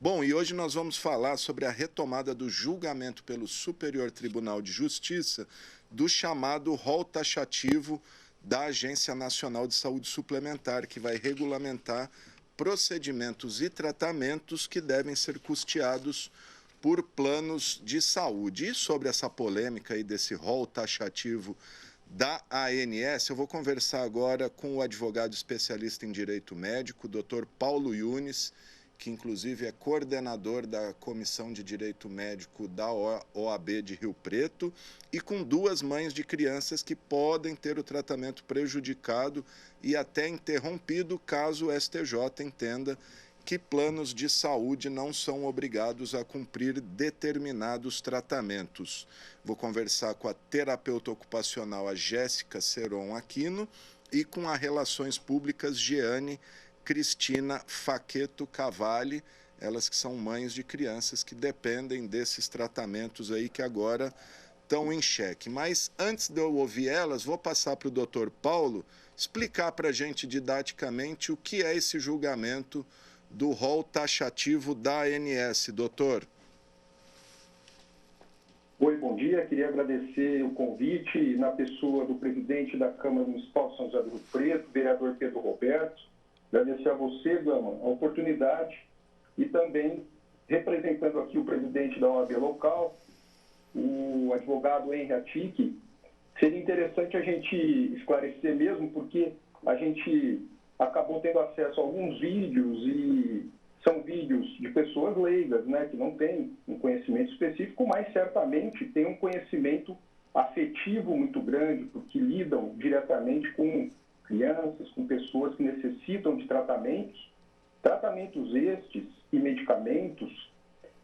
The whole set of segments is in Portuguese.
Bom, e hoje nós vamos falar sobre a retomada do julgamento pelo Superior Tribunal de Justiça do chamado rol taxativo da Agência Nacional de Saúde Suplementar, que vai regulamentar procedimentos e tratamentos que devem ser custeados por planos de saúde. E sobre essa polêmica aí desse rol taxativo da ANS, eu vou conversar agora com o advogado especialista em direito médico, Dr. Paulo Yunes, que inclusive é coordenador da Comissão de Direito Médico da OAB de Rio Preto, e com duas mães de crianças que podem ter o tratamento prejudicado e até interrompido caso o STJ entenda que planos de saúde não são obrigados a cumprir determinados tratamentos. Vou conversar com a terapeuta ocupacional, a Jéssica Seron Aquino, e com a Relações Públicas, Jeane Cristina Faqueto Cavalli, elas que são mães de crianças que dependem desses tratamentos aí que agora estão em xeque. Mas antes de eu ouvir elas, vou passar para o doutor Paulo explicar para a gente didaticamente o que é esse julgamento do rol taxativo da ANS, doutor. Oi, bom dia. Queria agradecer o convite na pessoa do presidente da Câmara Municipal de São José do Rio Preto, vereador Pedro Roberto. Agradecer a você, Gama, a oportunidade e também representando aqui o presidente da OAB local, o advogado Henry Atic. Seria interessante a gente esclarecer mesmo, porque a gente acabou tendo acesso a alguns vídeos e são vídeos de pessoas leigas, né, que não têm um conhecimento específico, mas certamente têm um conhecimento afetivo muito grande, porque lidam diretamente com crianças, com pessoas que necessitam de tratamentos estes e medicamentos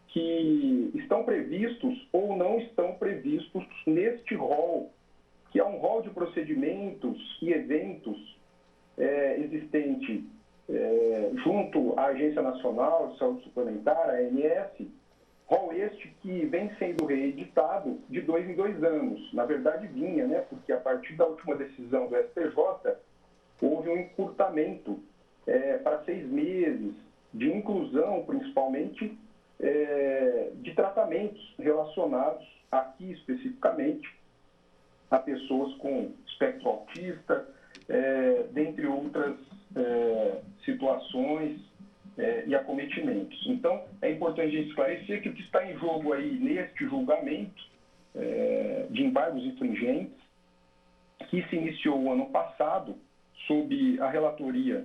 que estão previstos ou não estão previstos neste rol, que é um rol de procedimentos e eventos existente junto à Agência Nacional de Saúde Suplementar, a ANS, rol este que vem sendo reeditado de 2 em 2 anos. Na verdade vinha, né, porque a partir da última decisão do STJ, houve um encurtamento para 6 meses, de inclusão, principalmente, de tratamentos relacionados, aqui especificamente, a pessoas com espectro autista, dentre outras situações e acometimentos. Então, é importante a gente esclarecer que o que está em jogo aí neste julgamento de embargos infringentes, que se iniciou o ano passado, sob a relatoria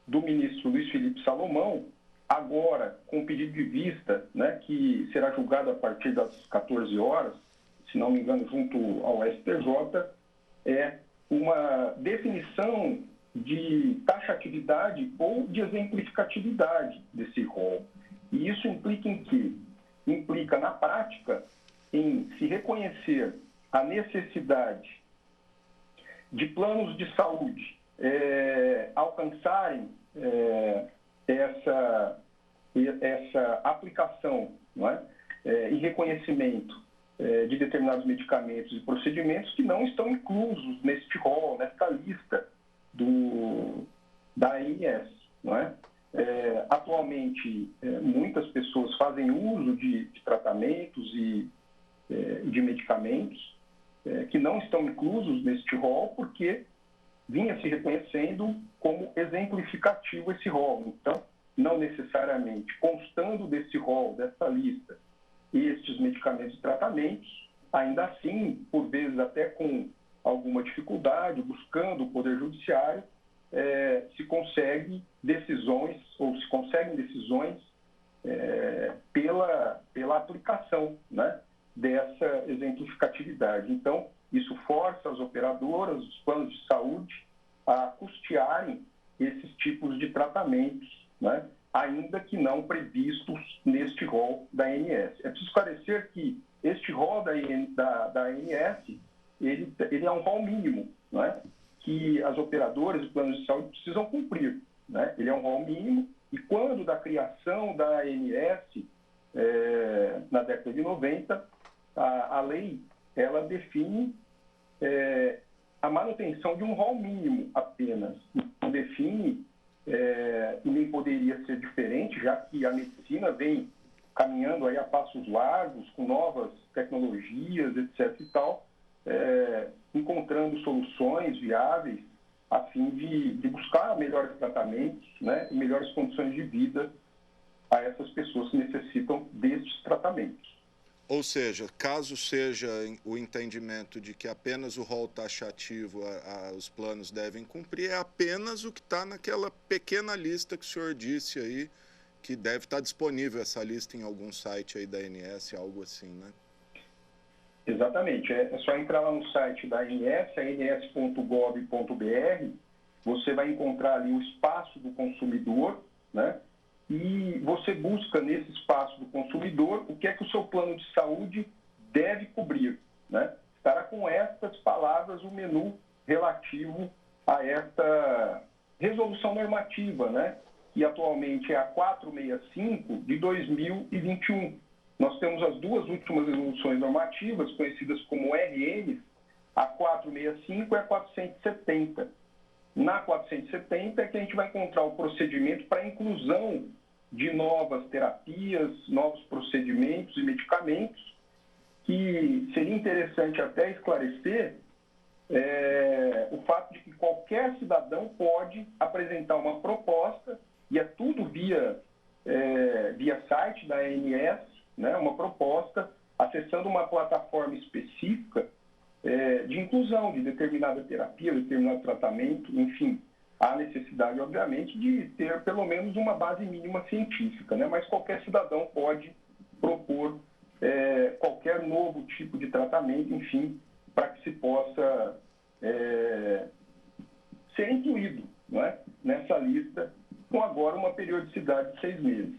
do ministro Luiz Felipe Salomão, agora com pedido de vista, né, que será julgado a partir das 14 horas, se não me engano, junto ao STJ, é uma definição de taxatividade ou de exemplificatividade desse rol. E isso implica em quê? Implica, na prática, em se reconhecer a necessidade de planos de saúde alcançarem essa aplicação, não é? E reconhecimento de determinados medicamentos e procedimentos que não estão inclusos neste rol, nesta lista da ANS, não é? Atualmente, muitas pessoas fazem uso de tratamentos e de medicamentos que não estão inclusos neste rol porque vinha se reconhecendo como exemplificativo esse rol. Então, não necessariamente constando desse rol, dessa lista, estes medicamentos e tratamentos, ainda assim, por vezes até com alguma dificuldade, buscando o Poder Judiciário, se conseguem decisões pela aplicação, né, dessa exemplificatividade. Então, isso força as operadoras, os planos de saúde, a custearem esses tipos de tratamentos, né, ainda que não previstos neste rol da ANS. É preciso esclarecer que este rol da ANS, ele é um rol mínimo, né, que as operadoras e planos de saúde precisam cumprir, né? Ele é um rol mínimo e quando da criação da ANS, na década de 90, a lei ela define a manutenção de um rol mínimo apenas, não define e nem poderia ser diferente, já que a medicina vem caminhando aí a passos largos, com novas tecnologias, etc. e tal, encontrando soluções viáveis a fim de buscar melhores tratamentos, né, e melhores condições de vida a essas pessoas que necessitam desses tratamentos. Ou seja, caso seja o entendimento de que apenas o rol taxativo os planos devem cumprir, é apenas o que está naquela pequena lista que o senhor disse aí, que deve estar disponível essa lista em algum site aí da ANS, algo assim, né? Exatamente. É só entrar lá no site da ANS, ans.gov.br, você vai encontrar ali o espaço do consumidor, né? E você busca nesse espaço do consumidor o que é que o seu plano de saúde deve cobrir, né? Estará com estas palavras o menu relativo a esta resolução normativa, né? Que atualmente é a 465 de 2021. Nós temos as duas últimas resoluções normativas, conhecidas como RNs, a 465 e a 470. Na 470 é que a gente vai encontrar o procedimento para a inclusão de novas terapias, novos procedimentos e medicamentos, que seria interessante até esclarecer o fato de que qualquer cidadão pode apresentar uma proposta, e é tudo via site da ANS, né, uma proposta acessando uma plataforma específica de inclusão de determinada terapia, determinado tratamento, enfim. Há necessidade, obviamente, de ter pelo menos uma base mínima científica, né? Mas qualquer cidadão pode propor qualquer novo tipo de tratamento, enfim, para que se possa ser incluído, não é? Nessa lista, com agora uma periodicidade de 6 meses.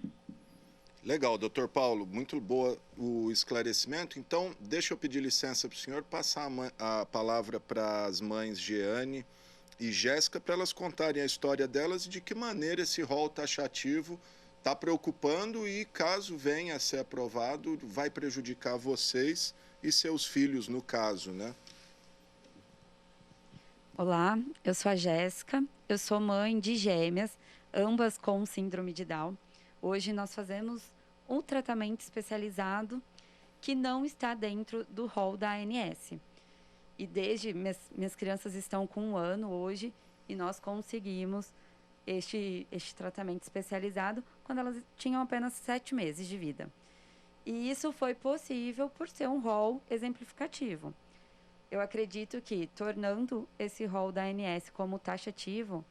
Legal, doutor Paulo, muito boa o esclarecimento. Então, deixa eu pedir licença para o senhor passar a palavra para as mães Jeane e Jéssica, para elas contarem a história delas e de que maneira esse rol taxativo está preocupando e, caso venha a ser aprovado, vai prejudicar vocês e seus filhos, no caso, né? Olá, eu sou a Jéssica, eu sou mãe de gêmeas, ambas com síndrome de Down. Hoje nós fazemos um tratamento especializado que não está dentro do rol da ANS. E desde minhas crianças estão com 1 ano hoje e nós conseguimos este tratamento especializado quando elas tinham apenas 7 meses de vida. E isso foi possível por ser um rol exemplificativo. Eu acredito que, tornando esse rol da ANS como taxativo,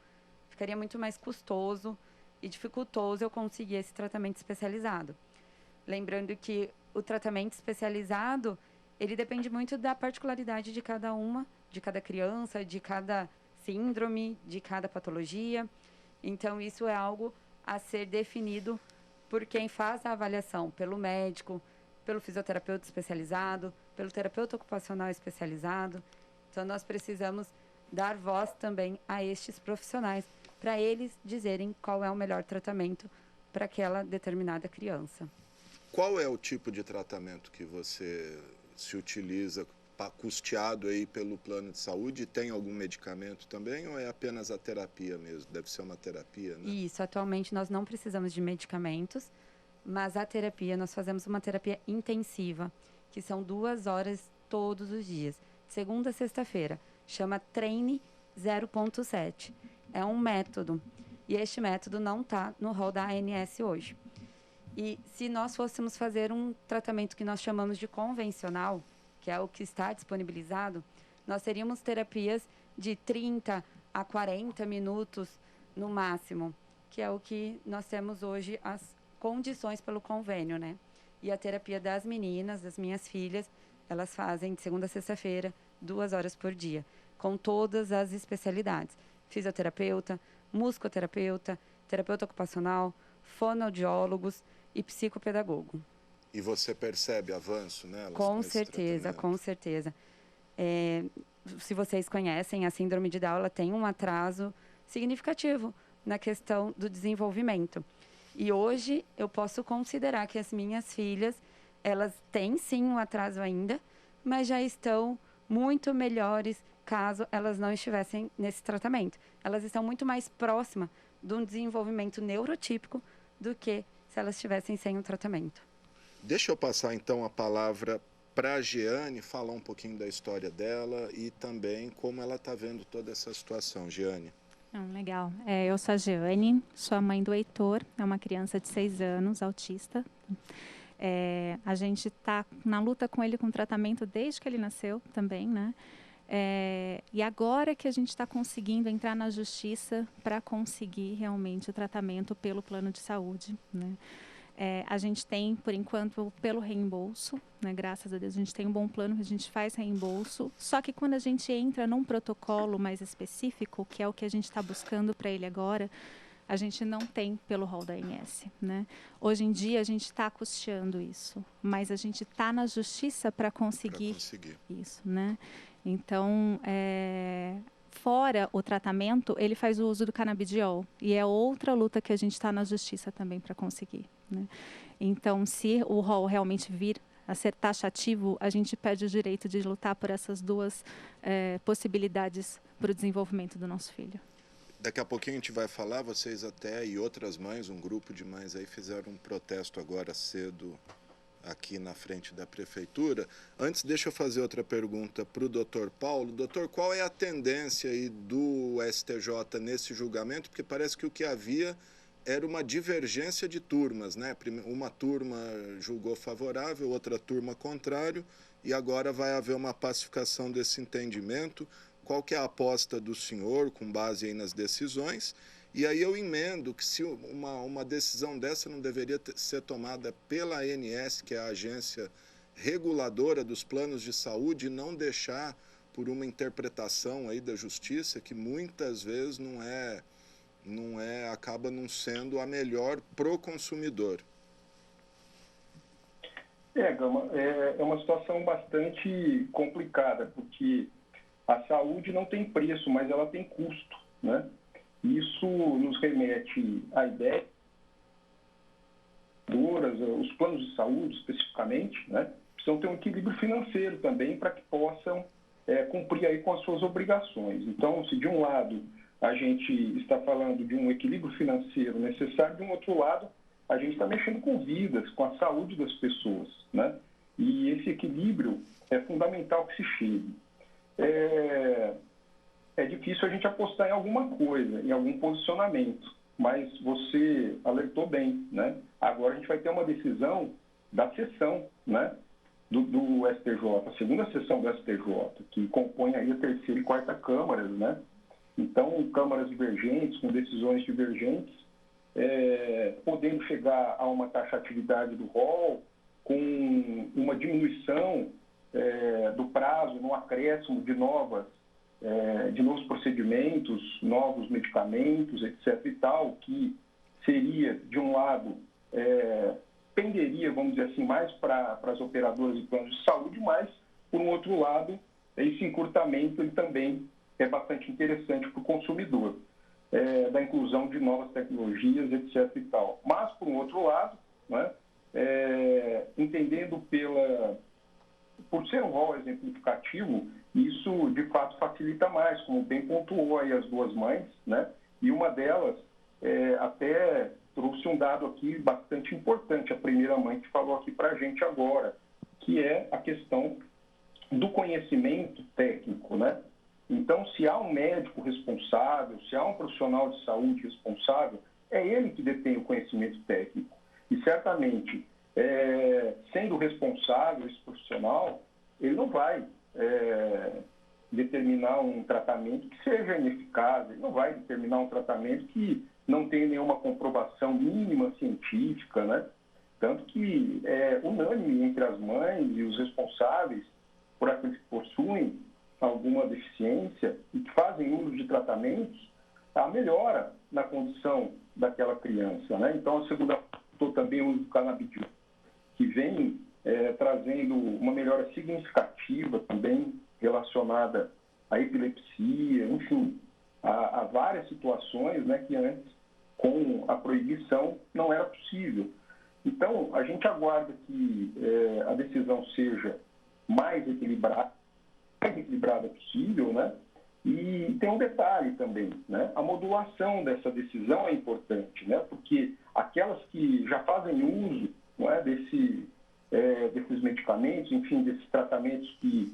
ficaria muito mais custoso e dificultoso eu conseguir esse tratamento especializado. Lembrando que o tratamento especializado, ele depende muito da particularidade de cada uma, de cada criança, de cada síndrome, de cada patologia. Então, isso é algo a ser definido por quem faz a avaliação, pelo médico, pelo fisioterapeuta especializado, pelo terapeuta ocupacional especializado. Então, nós precisamos dar voz também a estes profissionais, para eles dizerem qual é o melhor tratamento para aquela determinada criança. Qual é o tipo de tratamento que você se utiliza, custeado aí pelo plano de saúde? Tem algum medicamento também ou é apenas a terapia mesmo? Deve ser uma terapia, né? Isso, atualmente nós não precisamos de medicamentos, mas a terapia, nós fazemos uma terapia intensiva, que são 2 horas todos os dias, segunda a sexta-feira. Chama Treine 0.7. É um método, e este método não está no rol da ANS hoje. E se nós fôssemos fazer um tratamento que nós chamamos de convencional, que é o que está disponibilizado, nós teríamos terapias de 30 a 40 minutos no máximo, que é o que nós temos hoje as condições pelo convênio, né? E a terapia das meninas, das minhas filhas, elas fazem de segunda a sexta-feira, 2 horas por dia, com todas as especialidades. Fisioterapeuta, musicoterapeuta, terapeuta ocupacional, fonoaudiólogos e psicopedagogo. E você percebe avanço nelas? Com certeza, com certeza. Se vocês conhecem, a síndrome de Down, ela tem um atraso significativo na questão do desenvolvimento. E hoje eu posso considerar que as minhas filhas, elas têm sim um atraso ainda, mas já estão muito melhores caso elas não estivessem nesse tratamento. Elas estão muito mais próximas de um desenvolvimento neurotípico do que se elas estivessem sem o tratamento. Deixa eu passar então a palavra para a Jeane, falar um pouquinho da história dela e também como ela está vendo toda essa situação. Jeane. Legal. Eu sou a Jeane, sou a mãe do Heitor, é uma criança de 6 anos, autista. A gente está na luta com ele com tratamento desde que ele nasceu também, né? E agora que a gente está conseguindo entrar na justiça para conseguir realmente o tratamento pelo plano de saúde, né? A gente tem, por enquanto, pelo reembolso, né? Graças a Deus, a gente tem um bom plano que a gente faz reembolso. Só que quando a gente entra num protocolo mais específico, que é o que a gente está buscando para ele agora, a gente não tem pelo rol da ANS, né? Hoje em dia a gente está custeando isso, mas a gente está na justiça para conseguir isso, né? Então, fora o tratamento, ele faz o uso do canabidiol. E é outra luta que a gente está na justiça também para conseguir, né? Então, se o rol realmente vir a ser taxativo, a gente pede o direito de lutar por essas duas possibilidades para o desenvolvimento do nosso filho. Daqui a pouquinho a gente vai falar, vocês até e outras mães, um grupo de mães aí fizeram um protesto agora cedo aqui na frente da prefeitura. Antes, deixa eu fazer outra pergunta para o doutor Paulo. Doutor, qual é a tendência aí do STJ nesse julgamento? Porque parece que o que havia era uma divergência de turmas, né? Uma turma julgou favorável, outra turma contrário, e agora vai haver uma pacificação desse entendimento. Qual que é a aposta do senhor, com base aí nas decisões? E aí eu emendo que se uma decisão dessa não deveria ser tomada pela ANS, que é a agência reguladora dos planos de saúde, e não deixar por uma interpretação aí da justiça que muitas vezes acaba não sendo a melhor pro consumidor. Gama, é uma situação bastante complicada, porque a saúde não tem preço, mas ela tem custo, né? Isso nos remete à ideia, os planos de saúde especificamente, né, precisam ter um equilíbrio financeiro também para que possam cumprir aí com as suas obrigações. Então, se de um lado a gente está falando de um equilíbrio financeiro necessário, de um outro lado a gente está mexendo com vidas, com a saúde das pessoas, né? E esse equilíbrio é fundamental que se chegue. É difícil a gente apostar em alguma coisa, em algum posicionamento, mas você alertou bem, né? Agora a gente vai ter uma decisão da sessão, né, do STJ, a segunda sessão do STJ, que compõe aí a terceira e quarta câmaras, né? Então, câmaras divergentes, com decisões divergentes, podendo chegar a uma taxatividade do rol, com uma diminuição do prazo, no acréscimo de novos procedimentos, novos medicamentos, etc. e tal, que seria, de um lado, penderia, vamos dizer assim, mais para as operadoras de planos de saúde, mas, por um outro lado, esse encurtamento ele também é bastante interessante para o consumidor, da inclusão de novas tecnologias, etc. e tal. Mas, por um outro lado, né, entendendo por ser um rol exemplificativo, isso de fato facilita mais, como bem pontuou aí as duas mães, né? E uma delas até trouxe um dado aqui bastante importante, a primeira mãe que falou aqui para a gente agora, que é a questão do conhecimento técnico, né? Então, se há um médico responsável, se há um profissional de saúde responsável, é ele que detém o conhecimento técnico. E certamente, sendo responsável esse profissional, ele não vai determinar um tratamento que seja ineficaz, ele não vai determinar um tratamento que não tenha nenhuma comprovação mínima científica, né? Tanto que é unânime entre as mães e os responsáveis por aqueles que possuem alguma deficiência e que fazem uso de tratamentos, a melhora na condição daquela criança, né? Então, a segunda também o uso do canabidiol, que vem trazendo uma melhora significativa também relacionada à epilepsia, enfim, a várias situações, né, que antes, com a proibição, não era possível. Então, a gente aguarda que a decisão seja mais equilibrada possível, né? E tem um detalhe também, né? A modulação dessa decisão é importante, né? Porque aquelas que já fazem uso, não é, desses medicamentos, enfim, desses tratamentos que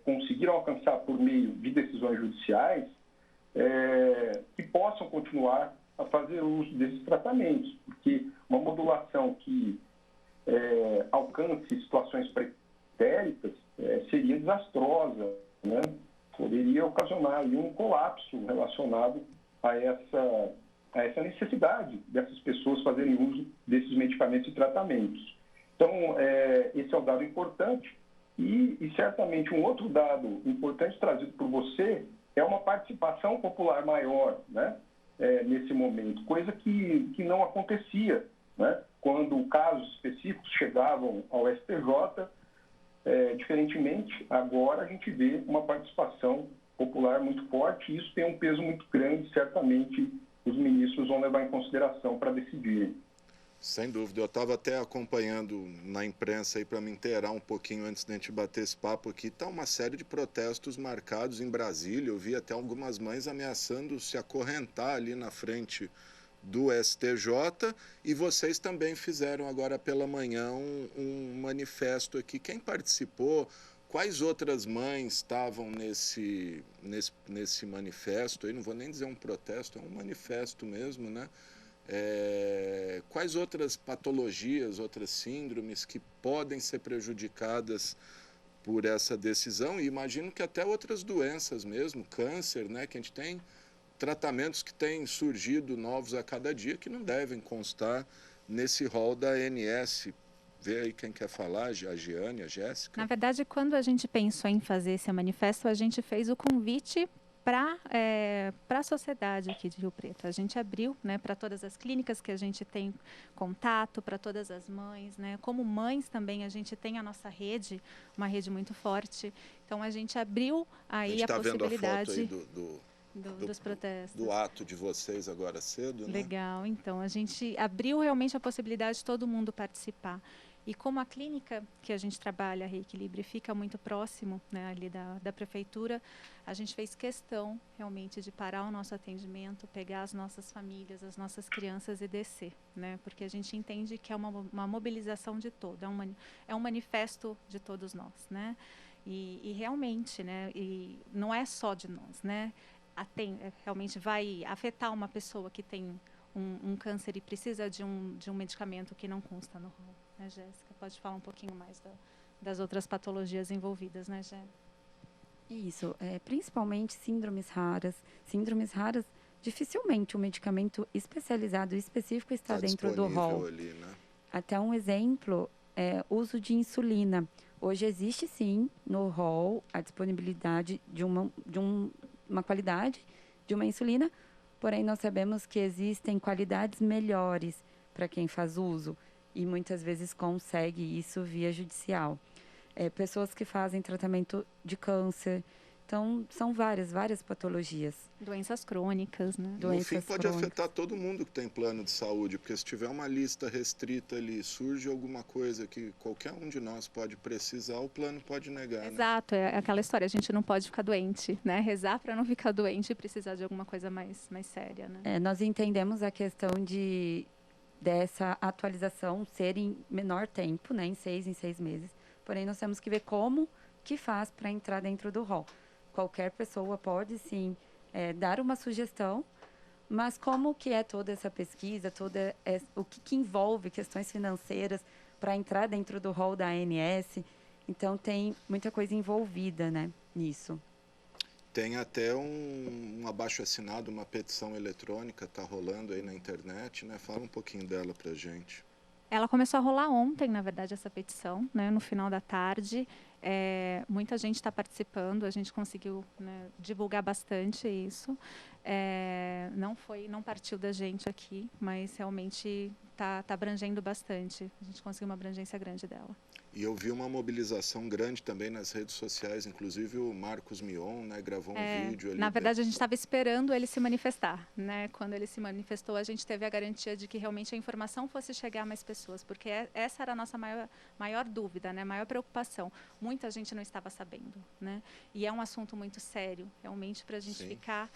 conseguiram alcançar por meio de decisões judiciais, que possam continuar a fazer uso desses tratamentos, porque uma modulação que alcance situações pretéritas seria desastrosa, né? Poderia ocasionar aí um colapso relacionado a essa necessidade dessas pessoas fazerem uso desses medicamentos e tratamentos. Então, esse é um dado importante e certamente um outro dado importante trazido por você é uma participação popular maior, né, nesse momento, coisa que não acontecia, né, quando casos específicos chegavam ao STJ. Diferentemente, agora a gente vê uma participação popular muito forte e isso tem um peso muito grande, certamente os ministros vão levar em consideração para decidirem. Sem dúvida, eu estava até acompanhando na imprensa aí para me inteirar um pouquinho antes de a gente bater esse papo aqui. Está uma série de protestos marcados em Brasília, eu vi até algumas mães ameaçando se acorrentar ali na frente do STJ, e vocês também fizeram agora pela manhã um manifesto aqui. Quem participou? Quais outras mães estavam nesse manifesto? Eu não vou nem dizer um protesto, é um manifesto mesmo, né? Quais outras patologias, outras síndromes que podem ser prejudicadas por essa decisão? E imagino que até outras doenças mesmo, câncer, né? Que a gente tem tratamentos que têm surgido novos a cada dia que não devem constar nesse rol da ANS. Vê aí quem quer falar, a Giane, a Jéssica. Na verdade, quando a gente pensou em fazer esse manifesto, a gente fez o convite para a sociedade aqui de Rio Preto. A gente abriu, né, para todas as clínicas que a gente tem contato, para todas as mães, né? Como mães também a gente tem a nossa rede, uma rede muito forte. Então a gente abriu aí a possibilidade. A gente está vendo a foto aí dos protestos. Do ato de vocês agora cedo, né? Legal, então a gente abriu realmente a possibilidade de todo mundo participar. E como a clínica que a gente trabalha, a Reequilibre, fica muito próximo, né, ali da prefeitura, a gente fez questão realmente de parar o nosso atendimento, pegar as nossas famílias, as nossas crianças e descer, né? Porque a gente entende que é uma mobilização de todo, é um manifesto de todos nós, né? E realmente, né, e não é só de nós, né? Realmente vai afetar uma pessoa que tem um câncer e precisa de um medicamento que não consta no rol, né, Jéssica? Pode falar um pouquinho mais das outras patologias envolvidas, né, Jé? Isso, principalmente síndromes raras. Síndromes raras, dificilmente um medicamento especializado e específico está dentro do rol. Ali, né? Até um exemplo é uso de insulina. Hoje existe sim no rol a disponibilidade de uma qualidade de uma insulina, porém nós sabemos que existem qualidades melhores para quem faz uso e muitas vezes consegue isso via judicial. Pessoas que fazem tratamento de câncer, então são várias patologias. Doenças crônicas, né? No fim pode afetar todo mundo que tem plano de saúde, porque se tiver uma lista restrita ali, surge alguma coisa que qualquer um de nós pode precisar, o plano pode negar. Exato, né? É aquela história, a gente não pode ficar doente, né? Rezar para não ficar doente e precisar de alguma coisa mais séria, né? Nós entendemos a questão dessa atualização ser em menor tempo, né? Em 6 meses. Porém, nós temos que ver como que faz para entrar dentro do rol. Qualquer pessoa pode, sim, dar uma sugestão, mas como que é toda essa pesquisa, o que envolve questões financeiras para entrar dentro do rol da ANS? Então, tem muita coisa envolvida, né, nisso. Tem até um abaixo-assinado, uma petição eletrônica, está rolando aí na internet, né? Fala um pouquinho dela para a gente. Ela começou a rolar ontem, na verdade, essa petição, né, no final da tarde. Muita gente está participando, a gente conseguiu, né, divulgar bastante isso. Não partiu da gente aqui, mas realmente está abrangendo bastante. A gente conseguiu uma abrangência grande dela. E eu vi uma mobilização grande também nas redes sociais, inclusive o Marcos Mion, né, gravou um vídeo ali. Na verdade, a gente estava esperando ele se manifestar, né? Quando ele se manifestou, a gente teve a garantia de que realmente a informação fosse chegar a mais pessoas, porque essa era a nossa maior dúvida, né? Maior preocupação. Muita gente não estava sabendo, né? E é um assunto muito sério, realmente, para a gente ficar,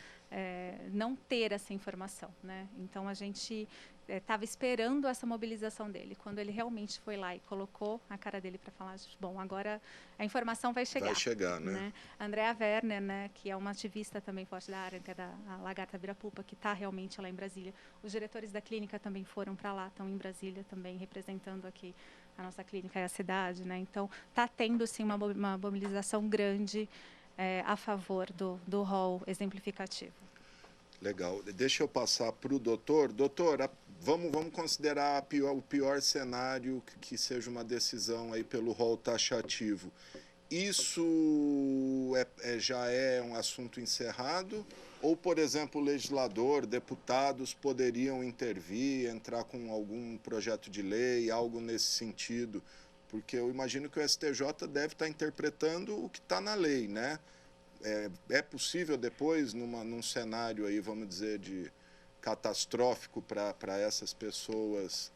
não ter essa informação, né? Então, a gente estava esperando essa mobilização dele. Quando ele realmente foi lá e colocou a cara dele para falar, bom, agora a informação vai chegar. Vai chegar, né? A Andrea Werner, né, que é uma ativista também forte da área, que é da Lagarta Virapupa, que está realmente lá em Brasília. Os diretores da clínica também foram para lá, estão em Brasília também, representando aqui a nossa clínica e a cidade, né? Então, está tendo, sim, uma mobilização grande a favor do rol exemplificativo. Legal. Deixa eu passar para o doutor. Doutor, vamos considerar o pior cenário, que seja uma decisão aí pelo rol taxativo. Isso já é um assunto encerrado? Ou, por exemplo, o legislador, deputados poderiam intervir, entrar com algum projeto de lei, algo nesse sentido? Porque eu imagino que o STJ deve estar interpretando o que está na lei, né? É possível depois, num cenário aí, vamos dizer, de catastrófico para essas pessoas,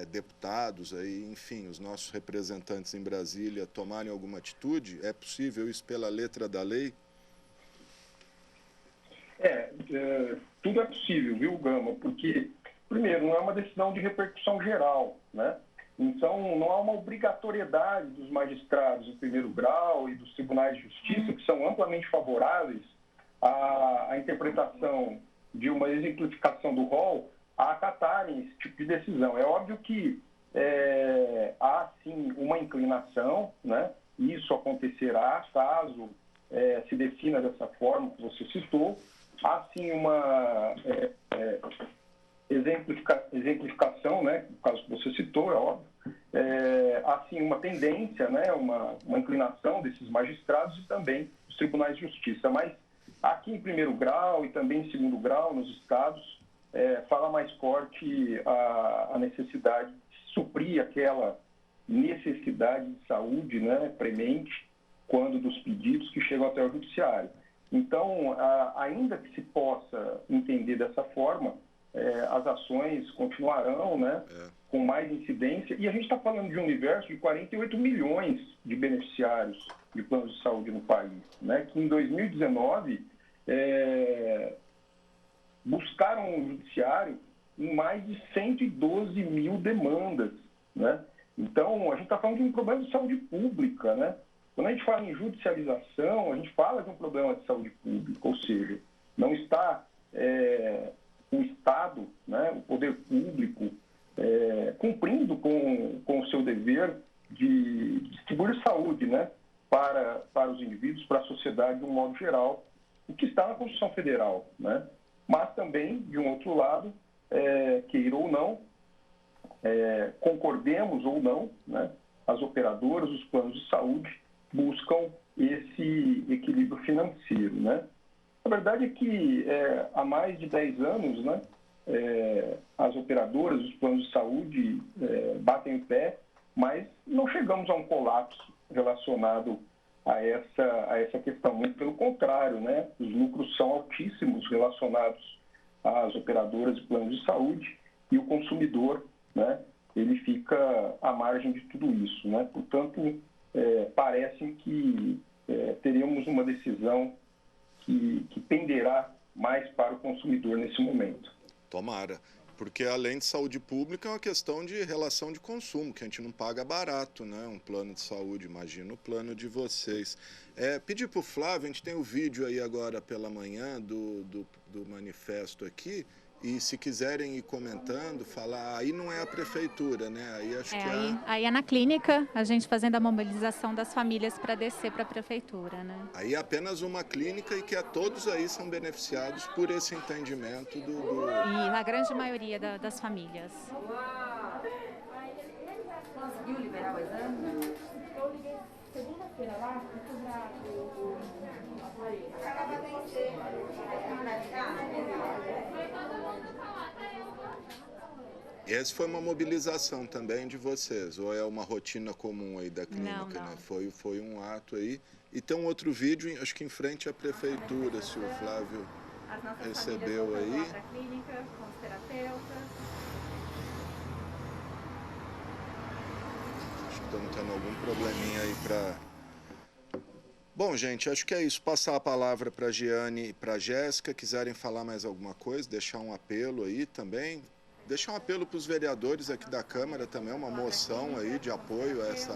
deputados, aí, enfim, os nossos representantes em Brasília tomarem alguma atitude? É possível isso pela letra da lei? Tudo é possível, viu, Gama? Porque, primeiro, não é uma decisão de repercussão geral, né? Então, não há uma obrigatoriedade dos magistrados em primeiro grau e dos tribunais de justiça, que são amplamente favoráveis à interpretação de uma exemplificação do rol, a acatarem esse tipo de decisão. É óbvio que há, sim, uma inclinação, né? Isso acontecerá caso se defina dessa forma que você citou. Há, sim, uma exemplificação, né? No caso que você citou, é óbvio. Há, sim, uma tendência, né? Uma inclinação desses magistrados e também dos tribunais de justiça. Mas aqui em primeiro grau e também em segundo grau, nos estados, fala mais forte a necessidade de suprir aquela necessidade de saúde, né, premente, quando dos pedidos que chegam até o judiciário. Então, ainda que se possa entender dessa forma, as ações continuarão, né, com mais incidência, e a gente está falando de um universo de 48 milhões de beneficiários de planos de saúde no país, né, que em 2019 buscaram o judiciário em mais de 112 mil demandas, né? Então, a gente está falando de um problema de saúde pública, né? Quando a gente fala em judicialização, a gente fala de um problema de saúde pública, ou seja, não está o Estado, né, o poder público, cumprindo com o seu dever de distribuir saúde, né, para os indivíduos, para a sociedade de um modo geral, o que está na Constituição Federal, né? Mas também, de um outro lado, queira ou não, concordemos ou não, né, as operadoras, os planos de saúde buscam esse equilíbrio financeiro, né? A verdade é que há mais de 10 anos, né, as operadoras, os planos de saúde batem em pé, mas não chegamos a um colapso relacionado a essa questão. Muito pelo contrário, né? Os lucros são altíssimos relacionados às operadoras e planos de saúde e o consumidor, né, ele fica à margem de tudo isso, né? Portanto, parece que teremos uma decisão que penderá mais para o consumidor nesse momento. Tomara, porque além de saúde pública é uma questão de relação de consumo, que a gente não paga barato, né? Um plano de saúde, imagina o plano de vocês. Pedir para o Flávio, a gente tem o vídeo aí agora pela manhã do manifesto aqui, e se quiserem ir comentando, falar, aí não é a prefeitura, né? Aí acho que aí é na clínica, a gente fazendo a mobilização das famílias para descer para a prefeitura, né? Aí é apenas uma clínica e que todos aí são beneficiados por esse entendimento E a grande maioria das famílias. Conseguiu liberar o exame? Eu liguei segunda-feira lá, acabava vencer. Essa foi uma mobilização também de vocês, ou é uma rotina comum aí da clínica, Não. né? Foi um ato aí. E tem um outro vídeo, acho que em frente à prefeitura, se o Flávio As nossas recebeu famílias aí. voltando lá para a clínica, com os terapeutas. Acho que estamos tendo algum probleminha aí para... Bom, gente, acho que é isso. Passar a palavra para a Giane e para a Jéssica. Quiserem falar mais alguma coisa, deixar um apelo aí também. Deixar um apelo para os vereadores aqui da Câmara também, uma moção aí de apoio a essa...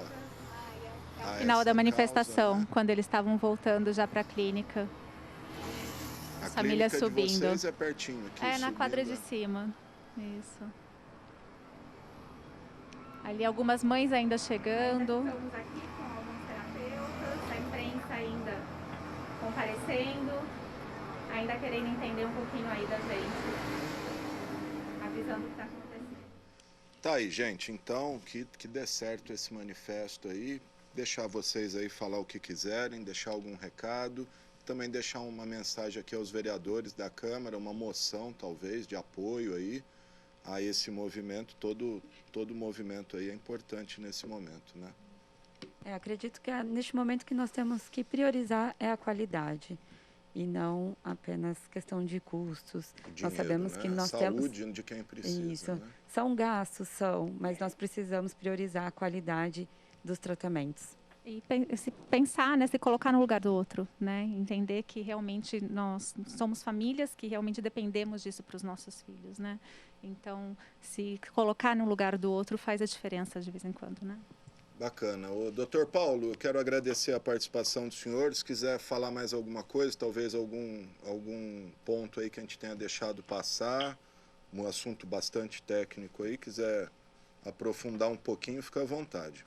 a Final essa da manifestação, causa, né? quando eles estavam voltando já para a clínica. A As famílias clínica de subindo. vocês é pertinho aqui. É, na subindo, quadra de né? cima. Isso. Ali algumas mães ainda chegando. Estamos aqui com alguns terapeutas, a imprensa ainda comparecendo, ainda querendo entender um pouquinho aí da gente, avisando o que está acontecendo. Tá aí, gente. Então, que dê certo esse manifesto aí. Deixar vocês aí falar o que quiserem, deixar algum recado. Também deixar uma mensagem aqui aos vereadores da Câmara, uma moção, talvez, de apoio aí a esse movimento. Todo movimento aí é importante nesse momento, né? Acredito que neste momento que nós temos que priorizar é a qualidade e não apenas questão de custos. Dinheiro, nós sabemos né? que nós Saúde temos... de quem precisa, Isso. né? São gastos, mas nós precisamos priorizar a qualidade dos tratamentos. E se pensar, né, se colocar no lugar do outro, né, entender que realmente nós somos famílias que realmente dependemos disso para os nossos filhos, né. Então, se colocar no lugar do outro faz a diferença de vez em quando, né. Bacana. O doutor Paulo, eu quero agradecer a participação do senhor. Se quiser falar mais alguma coisa, talvez algum ponto aí que a gente tenha deixado passar, um assunto bastante técnico aí, quiser aprofundar um pouquinho, fica à vontade.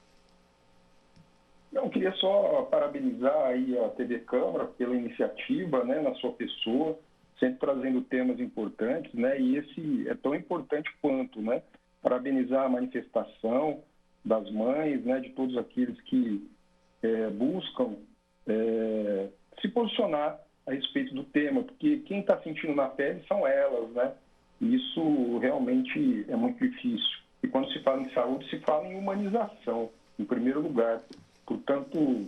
Não, queria só parabenizar aí a TV Câmara pela iniciativa, né, na sua pessoa, sempre trazendo temas importantes, né, e esse é tão importante quanto, né, parabenizar a manifestação das mães, né, de todos aqueles que buscam se posicionar a respeito do tema, porque quem está sentindo na pele são elas, né, e isso realmente é muito difícil. E quando se fala em saúde, se fala em humanização, em primeiro lugar. Portanto,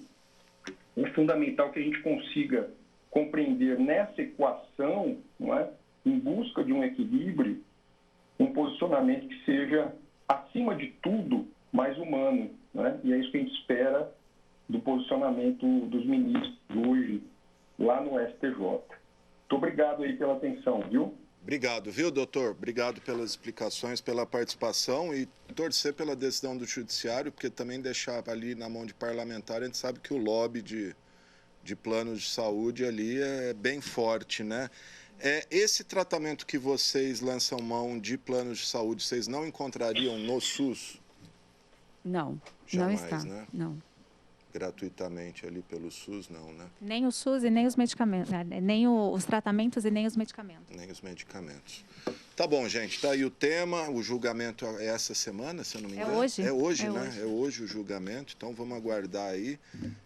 é fundamental que a gente consiga compreender nessa equação, não é, em busca de um equilíbrio, um posicionamento que seja, acima de tudo, mais humano. Não é? E é isso que a gente espera do posicionamento dos ministros hoje, lá no STJ. Muito obrigado aí pela atenção, viu? Obrigado, viu, doutor? Obrigado pelas explicações, pela participação e torcer pela decisão do judiciário, porque também deixar ali na mão de parlamentar, a gente sabe que o lobby de planos de saúde ali é bem forte, né? Esse tratamento que vocês lançam mão de planos de saúde, vocês não encontrariam no SUS? Não, Jamais, não está. Né? Não. Gratuitamente ali pelo SUS, não, né? Nem o SUS e nem os medicamentos, nem os tratamentos e nem os medicamentos. Nem os medicamentos. Tá bom, gente, tá aí o tema, o julgamento é essa semana, se eu não me engano. Hoje. É hoje, É né? hoje. É hoje o julgamento, então vamos aguardar aí,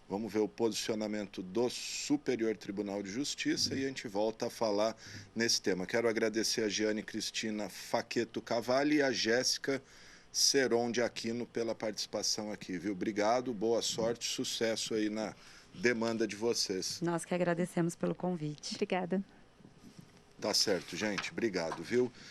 vamos ver o posicionamento do Superior Tribunal de Justiça e a gente volta a falar nesse tema. Quero agradecer a Giane Cristina Faqueto Cavalli e a Jéssica Seron de Aquino pela participação aqui, viu? Obrigado, boa sorte, sucesso aí na demanda de vocês. Nós que agradecemos pelo convite. Obrigada. Tá certo, gente. Obrigado, viu?